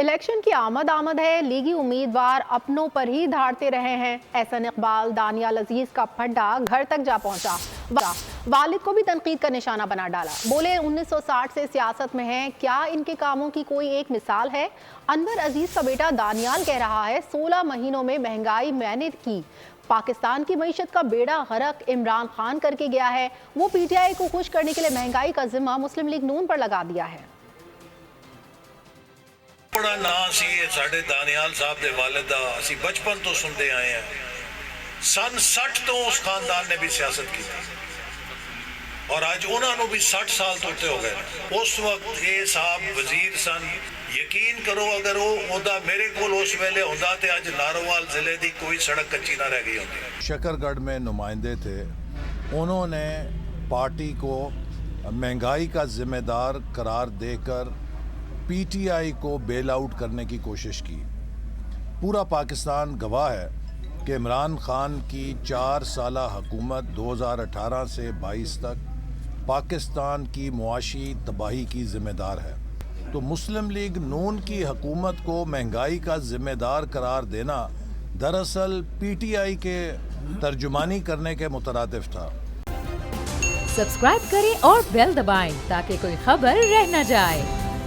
Election की आमद है, लीगी उम्मीदवार अपनों पर ही धाड़ते रहे हैं। एहसन इकबाल दानियाल अजीज का फड्डा घर तक जा पहुंचा। वालिद को भी तनकीद का निशाना बना डाला। बोले 1960 से सियासत में हैं, क्या इनके कामों की कोई एक मिसाल है? अनवर अजीज का बेटा दानियाल कह रहा है 16 महीनों में महंगाई मैंने की। पाकिस्तान की मईशत का बेड़ा गरक इमरान खान करके गया है। वो पीटीआई को खुश करने के लिए महंगाई का जिम्मा मुस्लिम लीग नून पर लगा दिया है। बड़ा ना सी साडे दानियाल साहब दे वालिद दा असी बचपन तो सुनते आए हैं। सन 60 तो उस खानदान ने भी सियासत की और आज उन्होंने भी 60 साल तो उत्ते हो गए। उस वक्त ये साहब वजीर सन, यकीन करो अगर वो ओदा मेरे कोल उस वेले होंदा ते आज नारोवाल जिले दी कोई सड़क कच्ची ना रह गई होती। शकरगढ़ में नुमाइंदे थे, उन्होंने पार्टी को महंगाई का जिम्मेदार करार देकर पीटीआई को बेल आउट करने की कोशिश की। पूरा पाकिस्तान गवाह है कि इमरान खान की 4 साला हुकूमत 2018 से 22 तक पाकिस्तान की मुआशी तबाही की ज़िम्मेदार है। तो मुस्लिम लीग नून की हुकूमत को महंगाई का ज़िम्मेदार करार देना दरअसल पीटीआई के तर्जुमानी करने के मुतरादिफ था। सब्सक्राइब करें और बेल दबाएं ताकि कोई खबर रह न जाए।